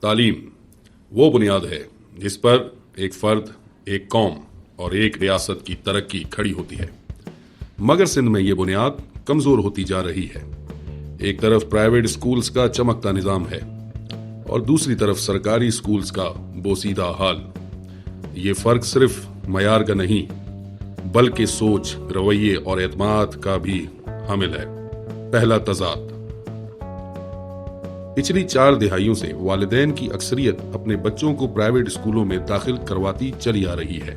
तालीम वो बुनियाद है जिस पर एक फर्द, एक कौम और एक रियासत की तरक्की खड़ी होती है, मगर सिंध में ये बुनियाद कमजोर होती जा रही है। एक तरफ प्राइवेट स्कूल्स का चमकता निजाम है और दूसरी तरफ सरकारी स्कूल्स का बोसीदा हाल। ये फर्क सिर्फ मयार का नहीं बल्कि सोच, रवैये और एतमाद का भी हामिल है। पहला तजाद। पिछली 4 दिहाइयों से वालिदैन की अक्सरियत अपने बच्चों को प्राइवेट स्कूलों में दाखिल करवाती चली आ रही है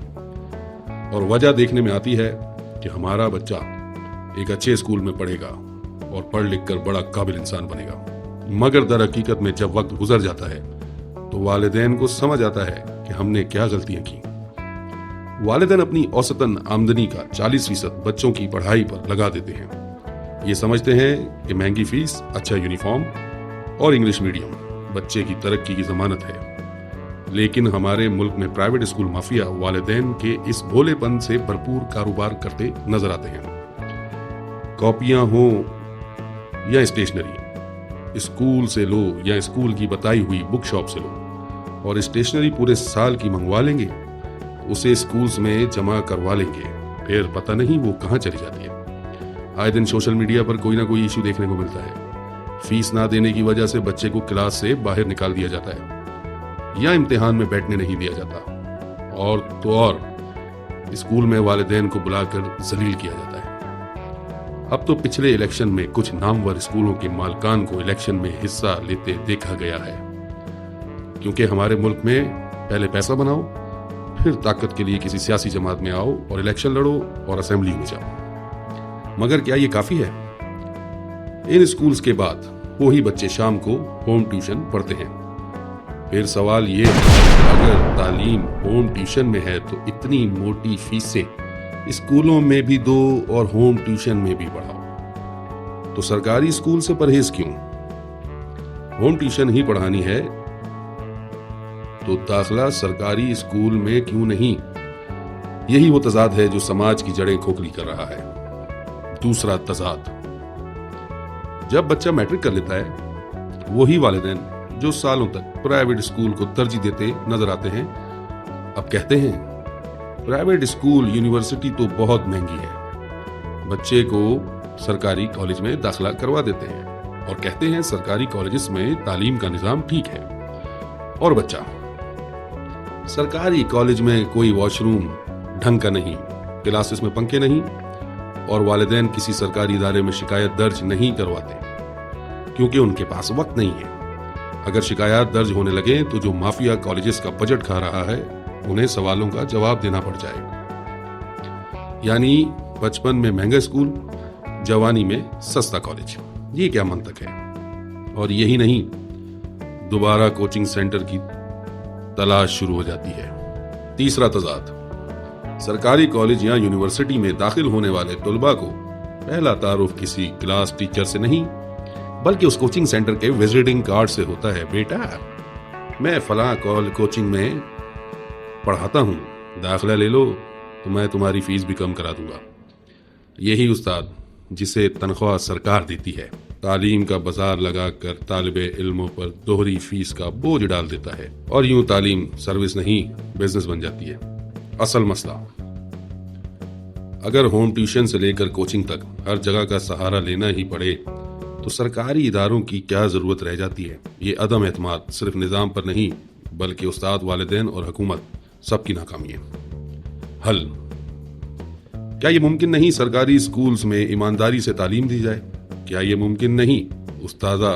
और वजह देखने में आती है कि हमारा बच्चा एक अच्छे स्कूल में पढ़ेगा और पढ़ लिख कर बड़ा काबिल इंसान बनेगा। मगर दर हकीकत में जब वक्त गुजर जाता है तो वालिदैन को समझ आता है कि हमने क्या गलतियां की। वालिदैन अपनी औसतन आमदनी का 40% बच्चों की पढ़ाई पर लगा देते हैं। ये समझते हैं कि महंगी फीस, अच्छा यूनिफॉर्म और इंग्लिश मीडियम बच्चे की तरक्की की जमानत है। लेकिन हमारे मुल्क में प्राइवेट स्कूल माफिया वालिदैन के इस भोलेपन से भरपूर कारोबार करते नजर आते हैं। कॉपियां हो या स्टेशनरी, स्कूल से लो या स्कूल की बताई हुई बुक शॉप से लो, और स्टेशनरी पूरे साल की मंगवा लेंगे, उसे स्कूल्स में जमा करवा लेंगे, फिर पता नहीं वो कहां चली जाती है। आए दिन सोशल मीडिया पर कोई ना कोई इशू देखने को मिलता है। फीस ना देने की वजह से बच्चे को क्लास से बाहर निकाल दिया जाता है या इम्तिहान में बैठने नहीं दिया जाता, और तो और स्कूल में वालिदैन को बुलाकर जलील किया जाता है। अब तो पिछले इलेक्शन में कुछ नामवर स्कूलों के मालकान को इलेक्शन में हिस्सा लेते देखा गया है, क्योंकि हमारे मुल्क में पहले पैसा बनाओ, फिर ताकत के लिए किसी सियासी जमात में आओ और इलेक्शन लड़ो और असेंबली में जाओ। मगर क्या ये काफी है? इन स्कूल्स के बाद वही बच्चे शाम को होम ट्यूशन पढ़ते हैं। फिर सवाल ये है, अगर तालीम होम ट्यूशन में है तो इतनी मोटी फीसें स्कूलों में भी दो और होम ट्यूशन में भी पढ़ाओ, तो सरकारी स्कूल से परहेज क्यों? होम ट्यूशन ही पढ़ानी है तो दाखिला सरकारी स्कूल में क्यों नहीं? यही वो तजाद है जो समाज की जड़ें खोखली कर रहा है। दूसरा तजाद। जब बच्चा मैट्रिक कर लेता है, वही वालिदैन जो सालों तक प्राइवेट स्कूल को तरजीह देते नजर आते हैं, अब कहते हैं प्राइवेट स्कूल, यूनिवर्सिटी तो बहुत महंगी है। बच्चे को सरकारी कॉलेज में दाखिला करवा देते हैं और कहते हैं सरकारी कॉलेजेस में तालीम का निजाम ठीक है। और बच्चा सरकारी कॉलेज में कोई वॉशरूम ढंग का नहीं, क्लासेस में पंखे नहीं, और वालिदैन किसी सरकारी इदारे में शिकायत दर्ज नहीं करवाते क्योंकि उनके पास वक्त नहीं है। अगर शिकायत दर्ज होने लगे तो जो माफिया कॉलेजेस का बजट खा रहा है उन्हें सवालों का जवाब देना पड़ जाएगा। यानी बचपन में महंगा स्कूल, जवानी में सस्ता कॉलेज। ये क्या मंतक है? और यही नहीं, दोबारा कोचिंग सेंटर की तलाश शुरू हो जाती है। तीसरा तजाद। सरकारी कॉलेज या यूनिवर्सिटी में दाखिल होने वाले तुलबा को पहला तारुफ किसी क्लास टीचर से नहीं बल्कि उस कोचिंग सेंटर के विजिटिंग कार्ड से होता है। बेटा, मैं फलां कोचिंग में पढ़ाता हूँ, दाखिला ले लो तो मैं तुम्हारी फीस भी कम करा दूंगा। यही उस्ताद जिसे तनख्वाह सरकार देती है, तालीम का बाजार लगाकर तालिबे इल्मों पर दोहरी फीस का बोझ डाल देता है और यूं तालीम सर्विस नहीं बिजनेस बन जाती है। असल मसला, अगर होम ट्यूशन से लेकर कोचिंग तक हर जगह का सहारा लेना ही पड़े तो सरकारी इदारों की क्या जरूरत रह जाती है? ये अदम एतमाद सिर्फ निजाम पर नहीं बल्कि उस्ताद, वालिदैन और हुकूमत सबकी नाकामी है। हल। क्या ये मुमकिन नहीं सरकारी स्कूल्स में ईमानदारी से तालीम दी जाए? क्या ये मुमकिन नहीं उस्तादा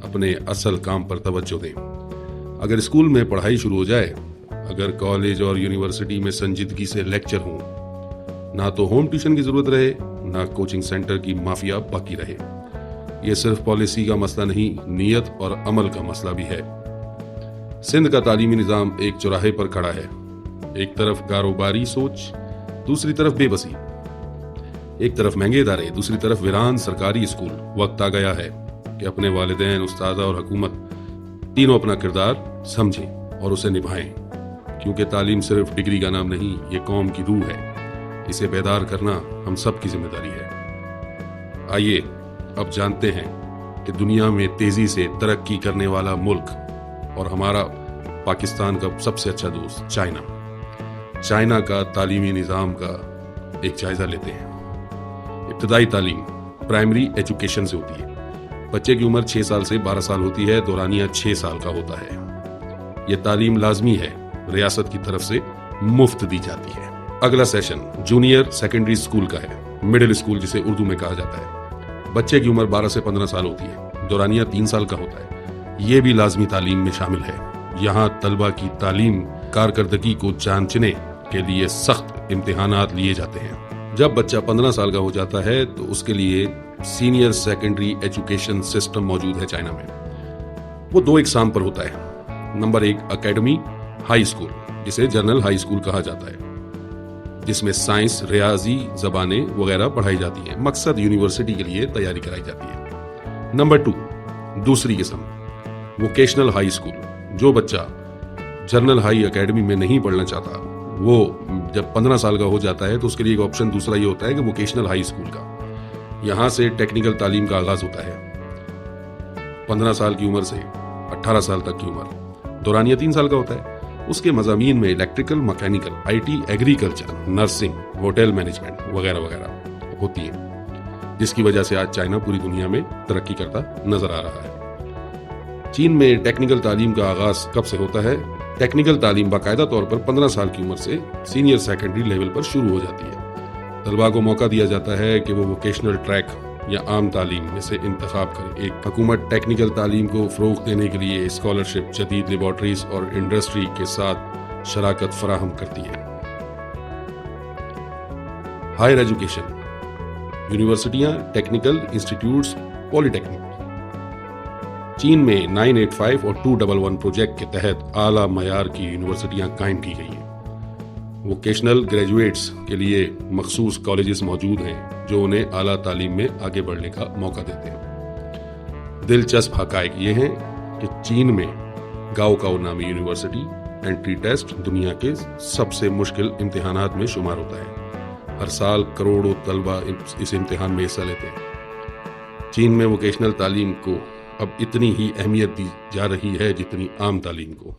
अपने असल काम पर तवज्जो दें? अगर स्कूल में पढ़ाई शुरू हो जाए, अगर कॉलेज और यूनिवर्सिटी में संजीदगी से लेक्चर हों, ना तो होम ट्यूशन की जरूरत रहे, ना कोचिंग सेंटर की माफिया बाकी रहे। ये सिर्फ पॉलिसी का मसला नहीं, नीयत और अमल का मसला भी है। सिंध का तालीमी निजाम एक चौराहे पर खड़ा है। एक तरफ कारोबारी सोच, दूसरी तरफ बेबसी। एक तरफ महंगे इदारे, दूसरी तरफ वीरान सरकारी स्कूल। वक्त आ गया है कि अपने वालिदैन, उस्तादा और हुकूमत तीनों अपना किरदार समझें और उसे निभाएं, क्योंकि तालीम सिर्फ डिग्री का नाम नहीं, ये कौम की रूह है। इसे बेदार करना हम सब की जिम्मेदारी है। आइए अब जानते हैं कि दुनिया में तेजी से तरक्की करने वाला मुल्क اور ہمارا پاکستان کا سب سے اچھا دوست چائنا کا تعلیمی نظام کا ایک جائزہ لیتے ہیں۔ ابتدائی تعلیم پرائمری ایجوکیشن سے ہوتی ہے۔ بچے کی عمر 6 سال سے 12 سال ہوتی ہے، دورانیہ 6 سال کا ہوتا ہے۔ یہ تعلیم لازمی ہے، ریاست کی طرف سے مفت دی جاتی ہے۔ اگلا سیشن جونیئر سیکنڈری اسکول کا ہے، مڈل اسکول جسے اردو میں کہا جاتا ہے۔ بچے کی عمر 12 سے 15 سال ہوتی ہے، دورانیہ 3 سال کا ہوتا ہے۔ یہ بھی لازمی تعلیم میں شامل ہے۔ یہاں طلبہ کی تعلیم کارکردگی کو جانچنے کے لیے سخت امتحانات لیے جاتے ہیں۔ جب بچہ 15 سال کا ہو جاتا ہے تو اس کے لیے سینئر سیکنڈری ایجوکیشن سسٹم موجود ہے چائنا میں۔ وہ 2 اقسام پر ہوتا ہے۔ نمبر 1 اکیڈمی ہائی اسکول، جسے جنرل ہائی اسکول کہا جاتا ہے، جس میں سائنس، ریاضی، زبانیں وغیرہ پڑھائی جاتی ہیں۔ مقصد یونیورسٹی کے لیے تیاری کرائی جاتی ہے۔ نمبر 2 دوسری قسم ووکیشنل ہائی اسکول۔ جو بچہ جنرل ہائی اکیڈمی میں نہیں پڑھنا چاہتا، وہ جب 15 سال کا ہو جاتا ہے تو اس کے لیے ایک آپشن دوسرا یہ ہوتا ہے کہ ووکیشنل ہائی اسکول کا۔ یہاں سے ٹیکنیکل تعلیم کا آغاز ہوتا ہے 15 سال کی عمر سے 18 سال تک کی عمر، دورانیہ 3 سال کا ہوتا ہے۔ اس کے مضامین میں electrical, mechanical, I T, agriculture, nursing, hotel management وغیرہ وغیرہ ہوتی ہے، جس کی وجہ سے آج چائنا پوری دنیا میں ترقی کرتا نظر آ رہا ہے۔ چین میں ٹیکنیکل تعلیم کا آغاز کب سے ہوتا ہے؟ ٹیکنیکل تعلیم باقاعدہ طور پر 15 سال کی عمر سے سینئر سیکنڈری لیول پر شروع ہو جاتی ہے۔ طلباء کو موقع دیا جاتا ہے کہ وہ ووکیشنل ٹریک یا عام تعلیم میں سے انتخاب کرے۔ ایک حکومت ٹیکنیکل تعلیم کو فروغ دینے کے لیے اسکالرشپ، جدید لیبارٹریز اور انڈسٹری کے ساتھ شراکت فراہم کرتی ہے۔ ہائر ایجوکیشن، یونیورسٹیاں، ٹیکنیکل انسٹیٹیوٹس، پولی ٹیکنیک۔ چین میں 985 اور 211 پروجیکٹ کے تحت اعلیٰ معیار کی یونیورسٹیاں قائم کی گئی ہیں۔ ووکیشنل گریجویٹس کے لیے مخصوص کالجز موجود ہیں جو انہیں اعلیٰ تعلیم میں آگے بڑھنے کا موقع دیتے ہیں۔ دلچسپ حقائق یہ ہیں کہ چین میں گاؤکاؤ نامی یونیورسٹی انٹری ٹیسٹ دنیا کے سب سے مشکل امتحانات میں شمار ہوتا ہے۔ ہر سال کروڑوں طلبہ اس امتحان میں حصہ لیتے ہیں۔ چین میں ووکیشنل تعلیم کو اب اتنی ہی اہمیت دی جا رہی ہے جتنی عام تعلیم کو۔